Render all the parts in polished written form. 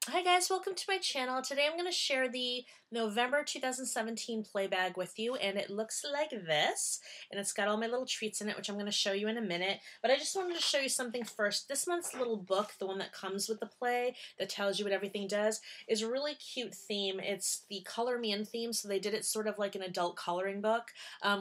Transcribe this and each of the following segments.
Hi guys, welcome to my channel. Today I'm going to share the November 2017 play bag with you, and it looks like this, and it's got all my little treats in it, which I'm going to show you in a minute, but I just wanted to show you something first. This month's little book, the one that comes with the play that tells you what everything does, is a really cute theme. It's the Color Me In theme, so they did it sort of like an adult coloring book,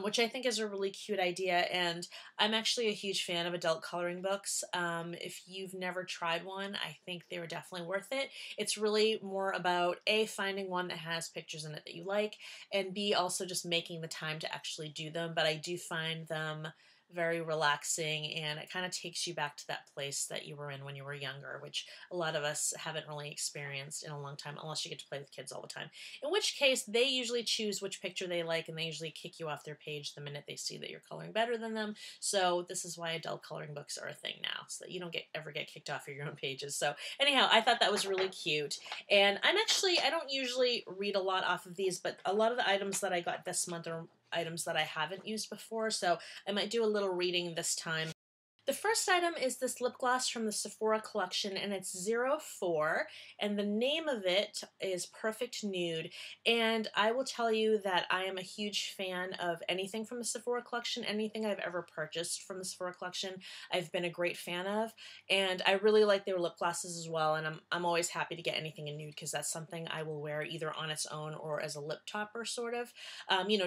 which I think is a really cute idea, and I'm actually a huge fan of adult coloring books. If you've never tried one, I think they were definitely worth it. It's really more about A, finding one that has pictures in it that you like, and B, also just making the time to actually do them. But I do find them very relaxing, and it kind of takes you back to that place that you were in when you were younger, which a lot of us haven't really experienced in a long time, unless you get to play with kids all the time. In which case, they usually choose which picture they like, and they usually kick you off their page the minute they see that you're coloring better than them. So this is why adult coloring books are a thing now, so that you don't ever get kicked off of your own pages. So anyhow, I thought that was really cute. And I don't usually read a lot off of these, but a lot of the items that I got this month are items that I haven't used before, so I might do a little reading this time. The first item is this lip gloss from the Sephora Collection, and it's 04, and the name of it is Perfect Nude. And I will tell you that I am a huge fan of anything from the Sephora Collection. Anything I've ever purchased from the Sephora Collection, I've been a great fan of, and I really like their lip glosses as well, and I'm always happy to get anything in nude, because that's something I will wear either on its own or as a lip topper, sort of.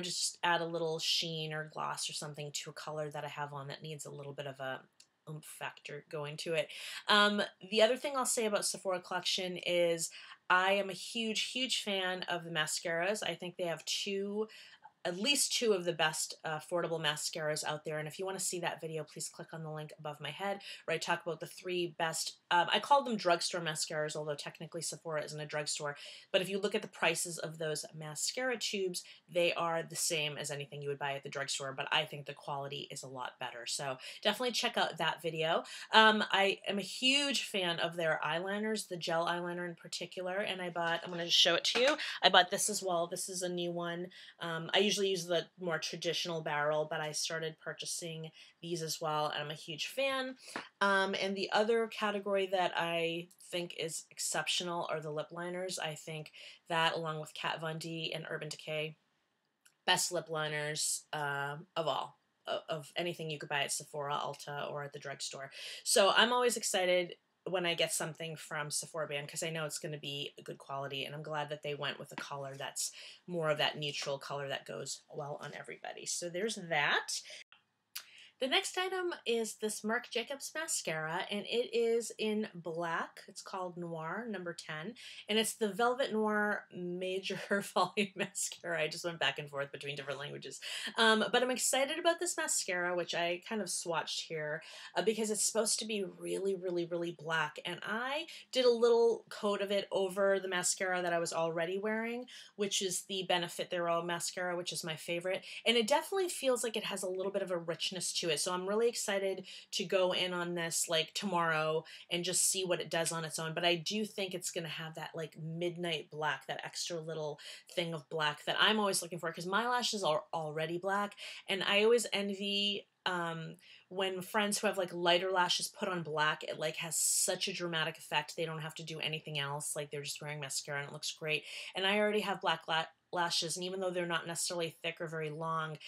Just add a little sheen or gloss or something to a color that I have on that needs a little bit of a oomph factor going to it. The other thing I'll say about Sephora Collection is I am a huge fan of the mascaras. I think they have at least two of the best affordable mascaras out there, and if you want to see that video, please click on the link above my head where I talk about the three best, I call them drugstore mascaras, although technically Sephora isn't a drugstore, but if you look at the prices of those mascara tubes, they are the same as anything you would buy at the drugstore, but I think the quality is a lot better, so definitely check out that video. I am a huge fan of their eyeliners, the gel eyeliner in particular, and I'm going to show it to you. I bought this as well. This is a new one. I usually use the more traditional barrel, but I started purchasing these as well, and I'm a huge fan. And the other category that I think is exceptional are the lip liners. I think that, along with Kat Von D and Urban Decay, best lip liners of all. Of anything you could buy at Sephora, Ulta, or at the drugstore. So I'm always excited when I get something from Sephora brand, because I know it's going to be good quality, and I'm glad that they went with a color that's more of that neutral color that goes well on everybody. So there's that. The next item is this Marc Jacobs mascara, and it is in black. It's called Noir number 10, and it's the Velvet Noir Major Volume Mascara. I just went back and forth between different languages. But I'm excited about this mascara, which I kind of swatched here, because it's supposed to be really black, and I did a little coat of it over the mascara that I was already wearing, which is the Benefit They're All mascara, which is my favorite, and it definitely feels like it has a little bit of a richness to it. So I'm really excited to go in on this like tomorrow and just see what it does on its own. But I do think it's going to have that like midnight black, that extra little thing of black that I'm always looking for, because my lashes are already black, and I always envy when friends who have like lighter lashes put on black. It like has such a dramatic effect. They don't have to do anything else. Like, they're just wearing mascara and it looks great. And I already have black lashes, and even though they're not necessarily thick or very long,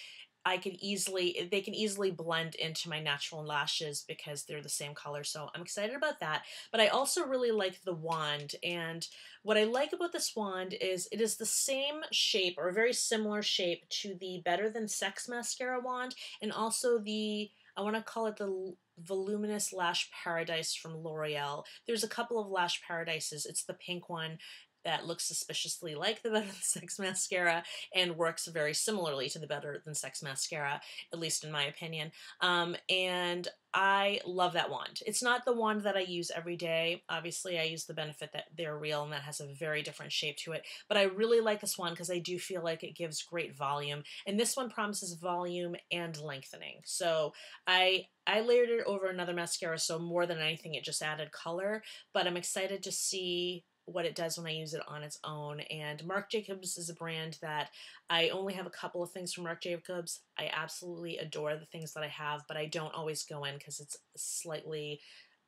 they can easily blend into my natural lashes because they're the same color. So I'm excited about that. But I also really like the wand, and what I like about this wand is it is the same shape, or a very similar shape, to the Better Than Sex mascara wand, and also I want to call it the Voluminous Lash Paradise from L'Oreal. There's a couple of Lash Paradises. It's the pink one that looks suspiciously like the Better Than Sex mascara and works very similarly to the Better Than Sex mascara, at least in my opinion. And I love that wand. It's not the wand that I use every day. Obviously, I use the Benefit That They're Real, and that has a very different shape to it. But I really like this one because I do feel like it gives great volume. And this one promises volume and lengthening. So I layered it over another mascara, so more than anything, it just added color. But I'm excited to see what it does when I use it on its own. And Marc Jacobs is a brand that I only have a couple of things from Marc Jacobs. I absolutely adore the things that I have, but I don't always go in because it's slightly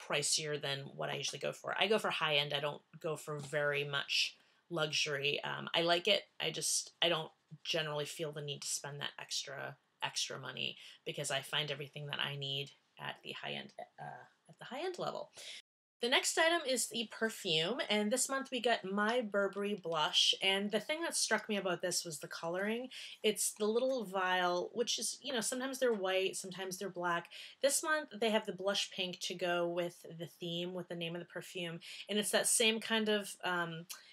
pricier than what I usually go for. I go for high end. I don't go for very much luxury. I like it. I don't generally feel the need to spend that extra money because I find everything that I need at the high end level. The next item is the perfume, and this month we got My Burberry Blush, and the thing that struck me about this was the coloring. It's the little vial, which is, you know, sometimes they're white, sometimes they're black. This month they have the blush pink to go with the theme, with the name of the perfume, and it's that same kind of,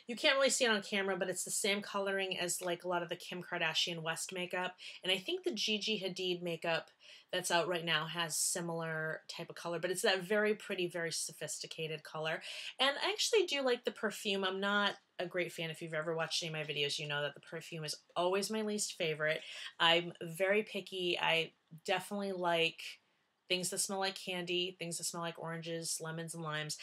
you can't really see it on camera, but it's the same coloring as like a lot of the Kim Kardashian West makeup, and I think the Gigi Hadid makeup that's out right now has similar type of color, but it's that very pretty, very sophisticated color. And I actually do like the perfume. I'm not a great fan. If you've ever watched any of my videos, you know that the perfume is always my least favorite. I'm very picky. I definitely like things that smell like candy, things that smell like oranges, lemons, and limes.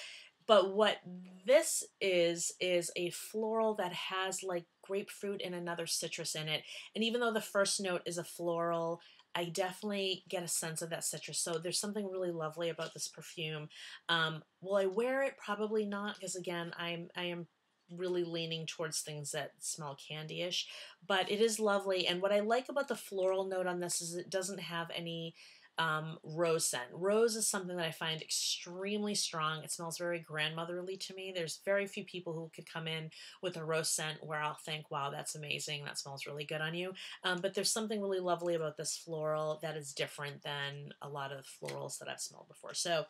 But what this is a floral that has like grapefruit and another citrus in it. And even though the first note is a floral, I definitely get a sense of that citrus. So there's something really lovely about this perfume. Will I wear it? Probably not, because again, I am really leaning towards things that smell candy-ish, but it is lovely. And what I like about the floral note on this is it doesn't have any rose scent. Rose is something that I find extremely strong. It smells very grandmotherly to me. There's very few people who could come in with a rose scent where I'll think, wow, that's amazing. That smells really good on you. But there's something really lovely about this floral that is different than a lot of florals that I've smelled before. So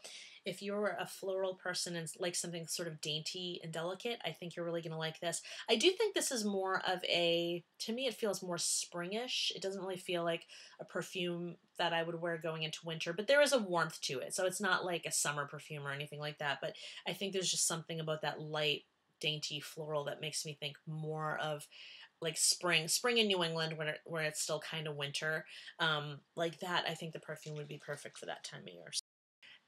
if you're a floral person and like something sort of dainty and delicate, I think you're really going to like this. I do think this is more of to me, it feels more springish. It doesn't really feel like a perfume that I would wear going into winter, but there is a warmth to it. So it's not like a summer perfume or anything like that, but I think there's just something about that light, dainty floral that makes me think more of like spring in New England where it's still kind of winter. Like that, I think the perfume would be perfect for that time of year.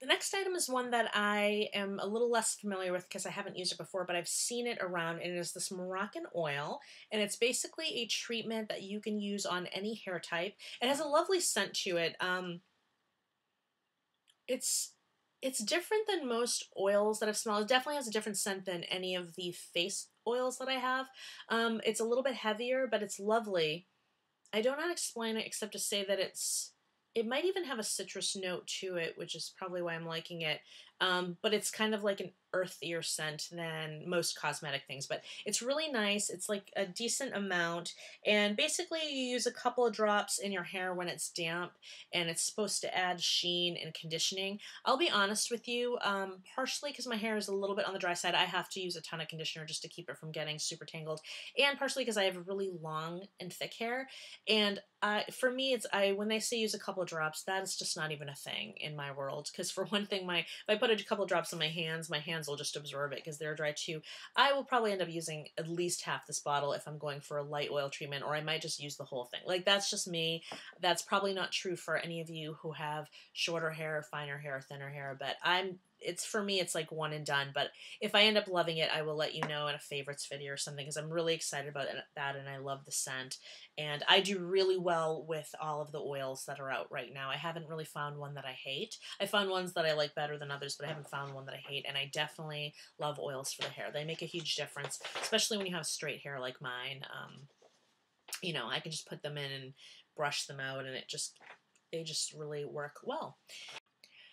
The next item is one that I am a little less familiar with because I haven't used it before, but I've seen it around, and it is this Moroccan oil, and it's basically a treatment that you can use on any hair type. It has a lovely scent to it. It's different than most oils that I've smelled. It definitely has a different scent than any of the face oils that I have. It's a little bit heavier, but it's lovely. I don't know how to explain it except to say that it might even have a citrus note to it, which is probably why I'm liking it. But it's kind of like an earthier scent than most cosmetic things. But it's really nice. It's like a decent amount. And basically you use a couple of drops in your hair when it's damp. And it's supposed to add sheen and conditioning. I'll be honest with you, partially because my hair is a little bit on the dry side, I have to use a ton of conditioner just to keep it from getting super tangled. And partially because I have really long and thick hair. And for me, when they say use a couple of drops, that is just not even a thing in my world. Because for one thing, if I put a couple of drops on my hands will just absorb it because they're dry too. I will probably end up using at least half this bottle if I'm going for a light oil treatment, or I might just use the whole thing. Like, that's just me. That's probably not true for any of you who have shorter hair, finer hair, thinner hair, but for me, it's like one and done. But if I end up loving it, I will let you know in a favorites video or something, because I'm really excited about that, and I love the scent. And I do really well with all of the oils that are out right now. I haven't really found one that I hate. I found ones that I like better than others, but I haven't found one that I hate. And I definitely love oils for the hair. They make a huge difference, especially when you have straight hair like mine. You know, I can just put them in and brush them out, and they just really work well.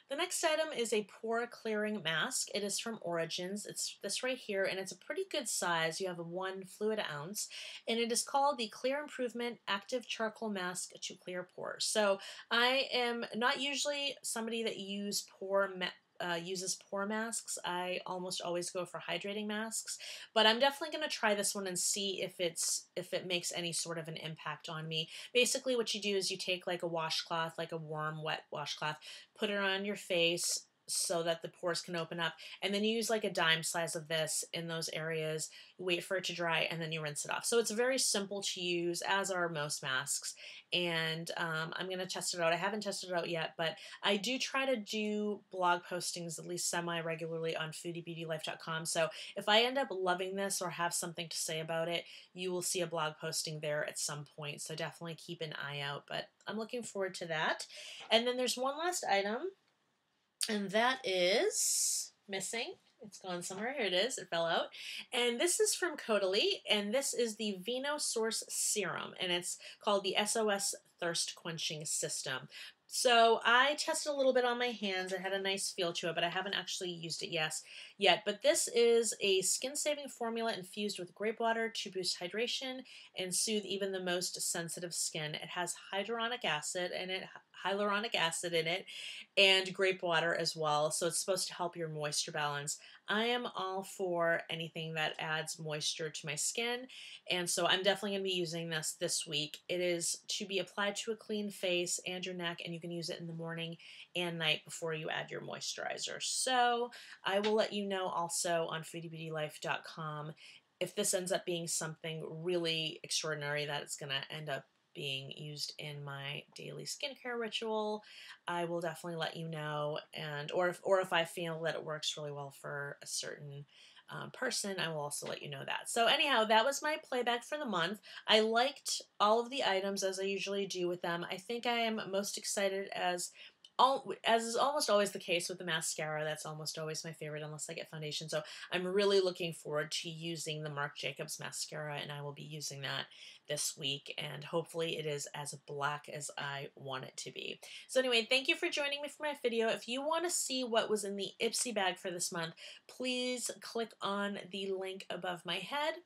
The next item is a pore clearing mask. It is from Origins. It's this right here, and it's a pretty good size. You have a 1 fluid ounce, and it is called the Clear Improvement Active Charcoal Mask to Clear Pores. So I am not usually somebody that uses pore masks. I almost always go for hydrating masks, but I'm definitely going to try this one and see if it makes any sort of an impact on me. Basically what you do is you take like a washcloth, like a warm, wet washcloth, put it on your face so that the pores can open up, and then you use like a dime size of this in those areas, wait for it to dry, and then you rinse it off. So it's very simple to use, as are most masks, and I'm going to test it out. I haven't tested it out yet, but I do try to do blog postings at least semi-regularly on foodiebeautylife.com, so if I end up loving this or have something to say about it, you will see a blog posting there at some point, so definitely keep an eye out, but I'm looking forward to that. And then there's one last item. And that is missing. It's gone somewhere. Here it is. It fell out. And this is from Caudalie, and this is the Vino Source Serum, and it's called the SOS Thirst Quenching System. So I tested a little bit on my hands. It had a nice feel to it, but I haven't actually used it yet. But this is a skin-saving formula infused with grape water to boost hydration and soothe even the most sensitive skin. It has hyaluronic acid in it, and grape water as well. So it's supposed to help your moisture balance. I am all for anything that adds moisture to my skin, and so I'm definitely going to be using this week. It is to be applied to a clean face and your neck, and you can use it in the morning and night before you add your moisturizer. So I will let you know also on foodiebeautylife.com if this ends up being something really extraordinary that it's going to end up being used in my daily skincare ritual. I will definitely let you know, and or if I feel that it works really well for a certain person, I will also let you know that. So anyhow, that was my play bag for the month. I liked all of the items as I usually do with them. I think I am most excited as is almost always the case with the mascara. That's almost always my favorite unless I get foundation. So I'm really looking forward to using the Marc Jacobs mascara, and I will be using that this week, and hopefully it is as black as I want it to be. So anyway, thank you for joining me for my video. If you want to see what was in the IPSY bag for this month, please click on the link above my head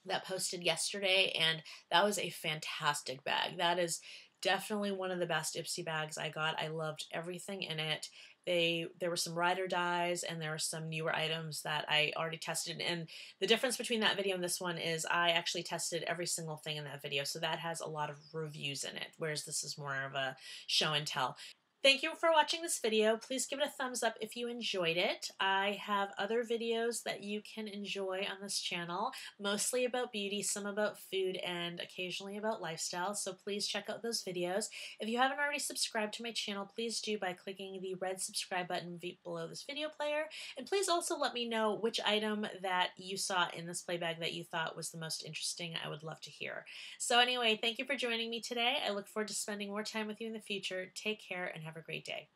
that posted yesterday, and that was a fantastic bag. That is definitely one of the best IPSY bags I got. I loved everything in it. There were some ride or dies, and there were some newer items that I already tested. And the difference between that video and this one is I actually tested every single thing in that video, so that has a lot of reviews in it, whereas this is more of a show and tell. Thank you for watching this video. Please give it a thumbs up if you enjoyed it. I have other videos that you can enjoy on this channel, mostly about beauty, some about food, and occasionally about lifestyle, so please check out those videos. If you haven't already subscribed to my channel, please do by clicking the red subscribe button below this video player, and please also let me know which item that you saw in this play bag that you thought was the most interesting. I would love to hear. So anyway, thank you for joining me today. I look forward to spending more time with you in the future. Take care and have a great day.